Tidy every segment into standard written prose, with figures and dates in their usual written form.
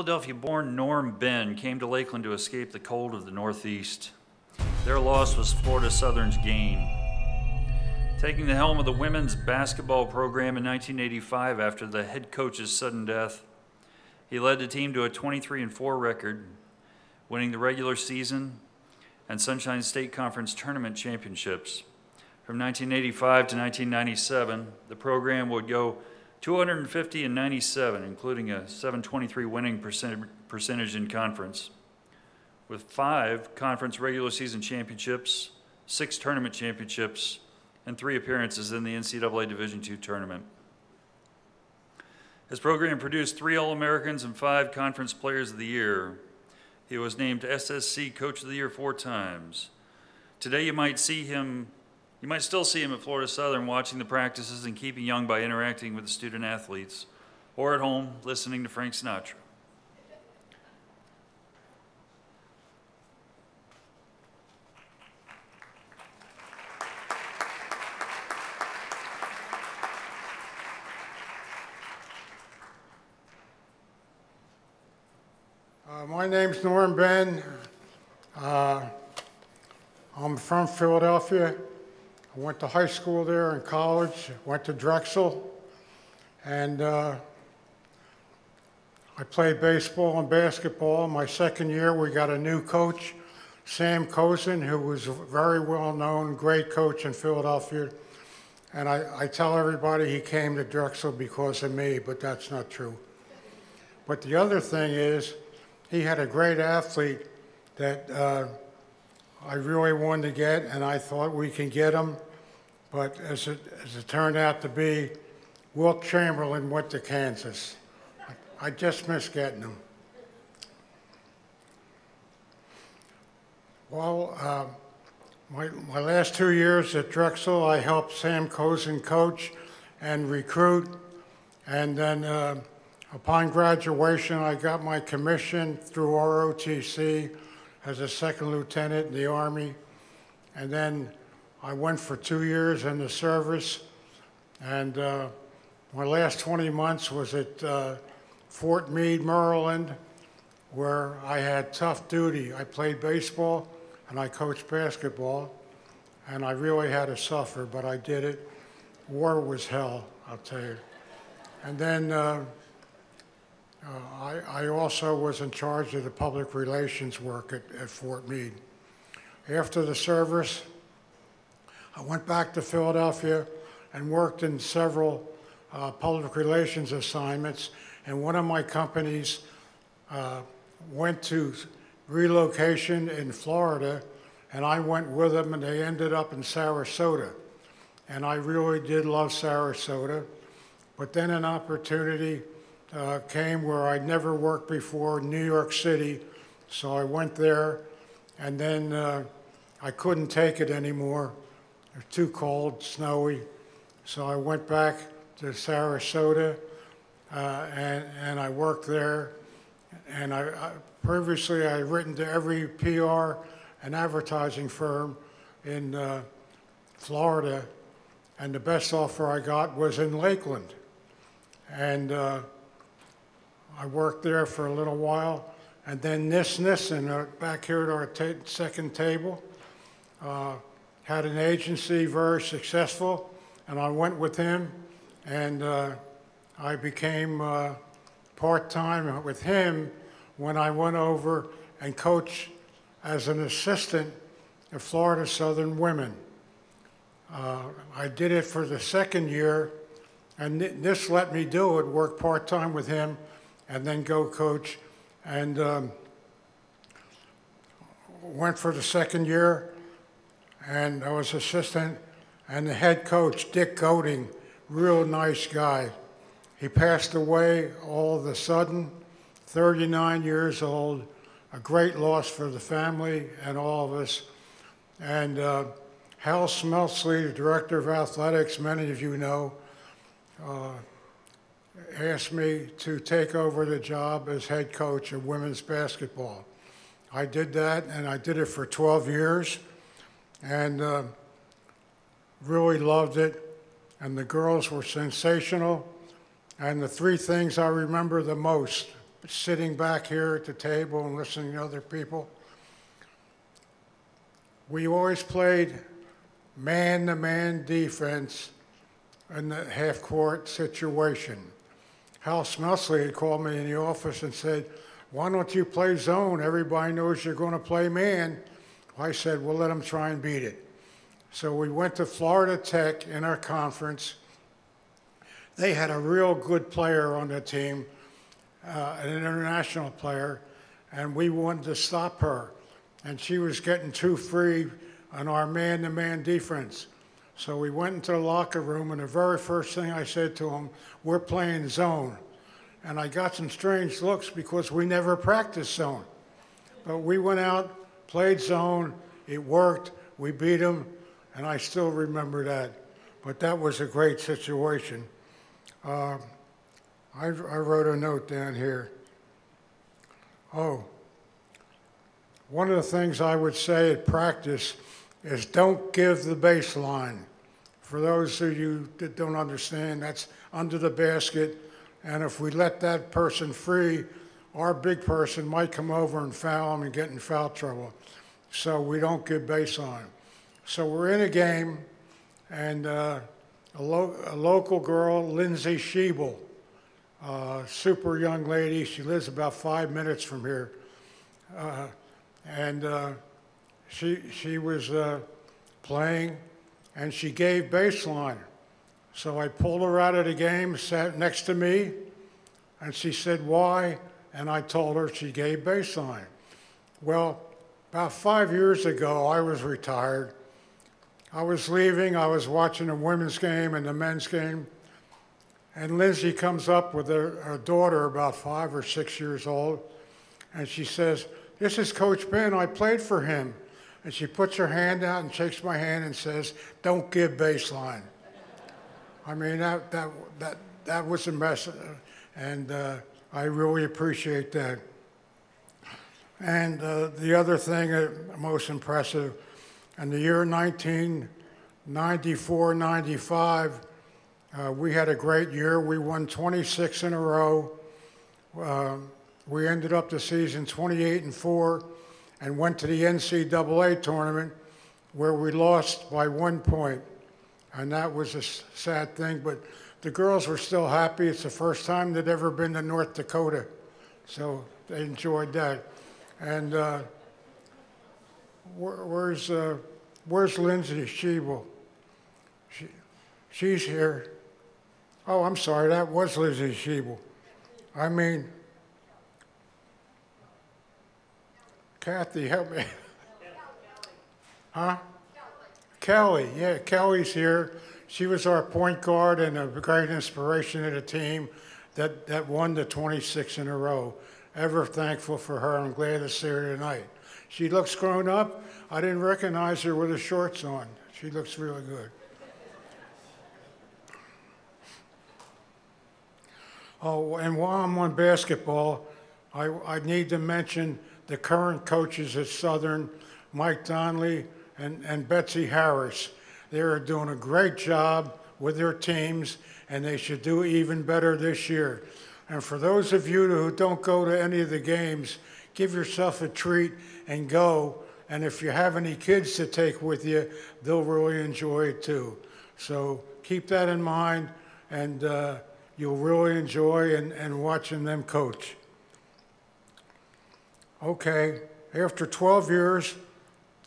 Philadelphia-born Norm Benn came to Lakeland to escape the cold of the Northeast. Their loss was Florida Southern's gain. Taking the helm of the women's basketball program in 1985 after the head coach's sudden death, he led the team to a 23-4 record, winning the regular season and Sunshine State Conference tournament championships. From 1985 to 1997, the program would go 250-97, including a 723 winning percentage in conference, with 5 conference regular season championships, 6 tournament championships, and 3 appearances in the NCAA Division II tournament. His program produced 3 All-Americans and 5 Conference Players of the Year. He was named SSC Coach of the Year 4 times. Today you might still see him at Florida Southern watching the practices and keeping young by interacting with the student athletes, or at home listening to Frank Sinatra. My name's Norm Benn. I'm from Philadelphia. I went to high school there and college, went to Drexel, and I played baseball and basketball. My second year, we got a new coach, Sam Cozen, who was a very well-known, great coach in Philadelphia. And I tell everybody he came to Drexel because of me, but that's not true. But the other thing is, he had a great athlete that I really wanted to get, and I thought we can get him. But as it turned out to be, Wilt Chamberlain went to Kansas. I just missed getting him. Well, my last 2 years at Drexel, I helped Sam Cozen coach and recruit. And then upon graduation, I got my commission through ROTC as a second lieutenant in the Army. And then I went for 2 years in the service. And my last 20 months was at Fort Meade, Maryland, where I had tough duty. I played baseball and I coached basketball. And I really had to suffer, but I did it. War was hell, I'll tell you. And then I also was in charge of the public relations work at Fort Meade. After the service, I went back to Philadelphia and worked in several public relations assignments, and one of my companies went to relocation in Florida, and I went with them, and they ended up in Sarasota. And I really did love Sarasota, but then an opportunity came where I'd never worked before, New York City, so I went there, and then I couldn't take it anymore. It was too cold, snowy, so I went back to Sarasota, and I worked there, and previously I had written to every PR and advertising firm in Florida, and the best offer I got was in Lakeland. And I worked there for a little while, and then Nissen, back here at our second table, had an agency, very successful, and I went with him, and I became part-time with him when I went over and coached as an assistant at Florida Southern Women. I did it for the second year, and this let me do it, work part-time with him, and then go coach, and went for the second year, and I was assistant, and the head coach, Dick Goading, real nice guy. He passed away all of a sudden, 39 years old, a great loss for the family and all of us. And Hal Smeltsley, the director of athletics, many of you know, asked me to take over the job as head coach of women's basketball. I did that, and I did it for 12 years, and really loved it, and the girls were sensational. And the 3 things I remember the most sitting back here at the table and listening to other people. We always played man-to-man defense in the half-court situation. Hal Smelsley had called me in the office and said, "Why don't you play zone? Everybody knows you're going to play man." I said, "We'll let them try and beat it." So we went to Florida Tech in our conference. They had a real good player on the team, an international player, and we wanted to stop her. And she was getting too free on our man-to-man defense. So we went into the locker room, and the very first thing I said to them, "We're playing zone." And I got some strange looks because we never practiced zone. But we went out, played zone, it worked, we beat them, and I still remember that. But that was a great situation. I wrote a note down here. Oh, one of the things I would say at practice is don't give the baseline. For those of you that don't understand, that's under the basket, and if we let that person free, our big person might come over and foul him and get in foul trouble. So we don't give baseline. So we're in a game, and a local girl, Lindsay Schiebel, super young lady, she lives about 5 minutes from here, she was playing, and she gave baseline. So I pulled her out of the game, sat next to me, and she said, "Why?" And I told her she gave baseline. Well, about 5 years ago, I was retired. I was leaving, I was watching the women's game and the men's game, and Lindsay comes up with her daughter, about 5 or 6 years old, and she says, "This is Coach Benn, I played for him." And she puts her hand out and shakes my hand and says, "Don't give baseline." I mean, that was a mess, and I really appreciate that. And the other thing, most impressive, in the year 1994-95, we had a great year. We won 26 in a row. We ended up the season 28-4 and went to the NCAA tournament where we lost by 1 point. And that was a sad thing, but the girls were still happy. It's the first time they'd ever been to North Dakota, so they enjoyed that. And where's Lindsay Schiebel? She's here. Oh, I'm sorry, that was Lindsay Schiebel. I mean, Kathy, help me. Huh? Kelly, yeah, Kelly's here. She was our point guard and a great inspiration to the team that won the 26 in a row. Ever thankful for her. I'm glad to see her tonight. She looks grown up. I didn't recognize her with the shorts on. She looks really good. Oh, and while I'm on basketball, I need to mention the current coaches at Southern, Mike Donnelly and Betsy Harris. They are doing a great job with their teams, and they should do even better this year. And for those of you who don't go to any of the games, give yourself a treat and go. And if you have any kids to take with you, they'll really enjoy it too. So keep that in mind, and you'll really enjoy and watching them coach. Okay, after 12 years,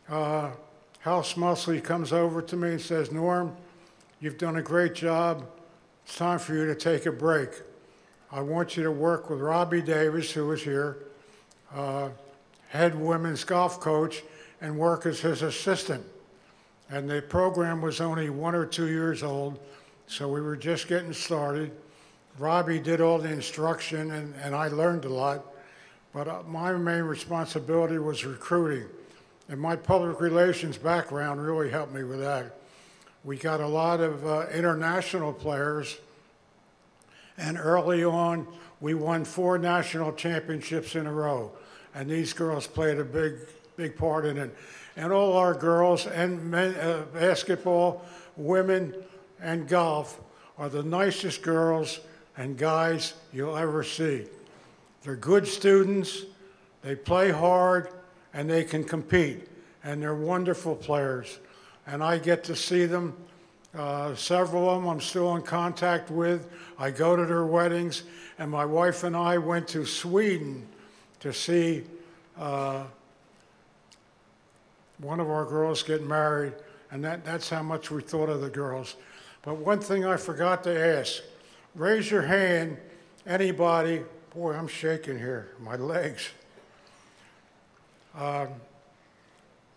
Hal Smelsley comes over to me and says, "Norm, you've done a great job. It's time for you to take a break. I want you to work with Robbie Davis, who is here, head women's golf coach, and work as his assistant." And the program was only 1 or 2 years old, so we were just getting started. Robbie did all the instruction, and I learned a lot, but my main responsibility was recruiting. And my public relations background really helped me with that. We got a lot of international players, and early on, we won 4 national championships in a row. And these girls played a big part in it. And all our girls and men, basketball, women, and golf are the nicest girls and guys you'll ever see. They're good students, they play hard, and they can compete. And they're wonderful players. And I get to see them. Several of them I'm still in contact with. I go to their weddings. And my wife and I went to Sweden to see one of our girls get married. And that's how much we thought of the girls. But one thing I forgot to ask. Raise your hand, anybody. Boy, I'm shaking here, my legs. Doug,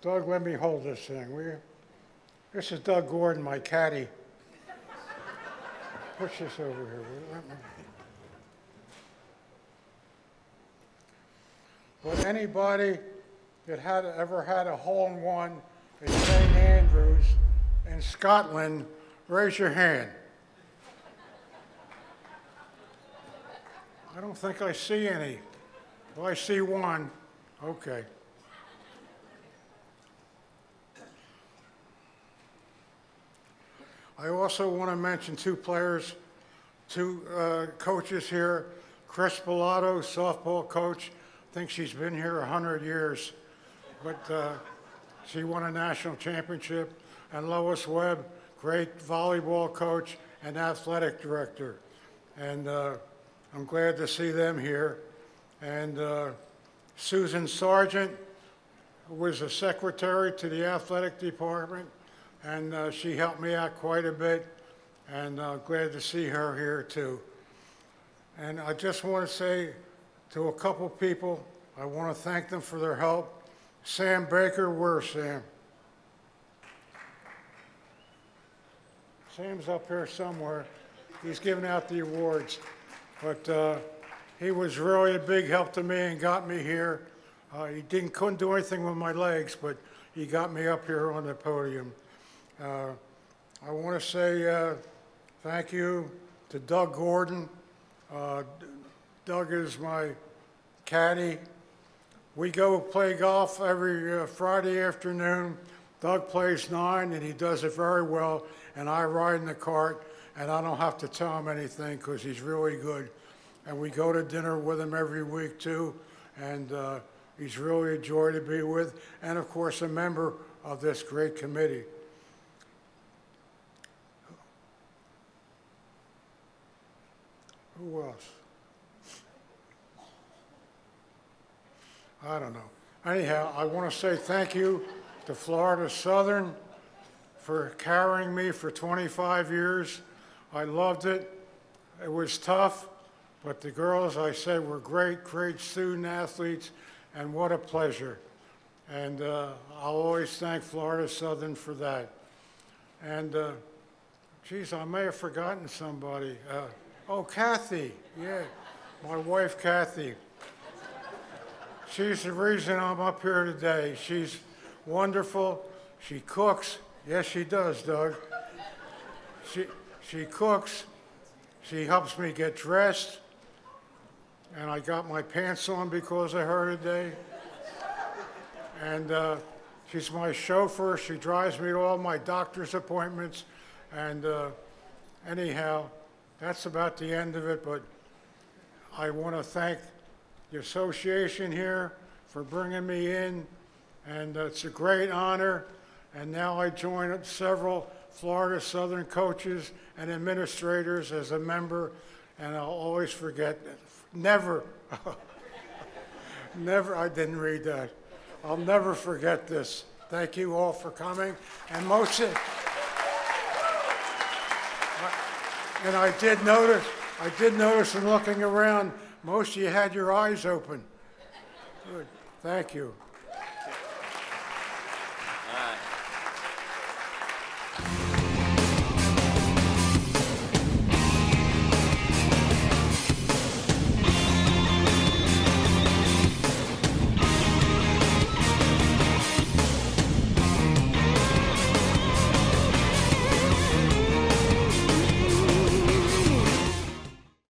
let me hold this thing, will you? This is Doug Gordon, my caddy. Push this over here, will you? But anybody that ever had a hole-in-one at St. Andrews in Scotland, raise your hand. I don't think I see any. Well, I see one. Okay. I also want to mention two players, two coaches here. Chris Bellato, softball coach. I think she's been here 100 years, but she won a national championship. And Lois Webb, great volleyball coach and athletic director. And I'm glad to see them here. And Susan Sargent, who was a secretary to the athletic department, and she helped me out quite a bit, and glad to see her here too. And I just want to say to a couple people, I want to thank them for their help. Sam Baker, where's Sam? Sam's up here somewhere. He's giving out the awards. But he was really a big help to me and got me here. He couldn't do anything with my legs, but he got me up here on the podium. I want to say thank you to Doug Gordon. Doug is my caddy. We go play golf every Friday afternoon. Doug plays 9, and he does it very well, and I ride in the cart, and I don't have to tell him anything because he's really good. And we go to dinner with him every week, too, and he's really a joy to be with, and, of course, a member of this great committee. Who else? I don't know. Anyhow, I want to say thank you to Florida Southern for carrying me for 25 years. I loved it. It was tough, but the girls, I said, were great, great student athletes, and what a pleasure. And I'll always thank Florida Southern for that. And, geez, I may have forgotten somebody. Oh, Kathy, yeah, my wife, Kathy. She's the reason I'm up here today. She's wonderful. She cooks. Yes, she does, Doug. She cooks. She helps me get dressed. And I got my pants on because of her today. And she's my chauffeur. She drives me to all my doctor's appointments. And anyhow, that's about the end of it. But I want to thank the association here for bringing me in. And it's a great honor. And now I join several Florida Southern coaches and administrators as a member. And I'll always forget, never, never, I didn't read that. I'll never forget this. Thank you all for coming. And most of, and I did notice in looking around, most of you had your eyes open. Good. Thank you.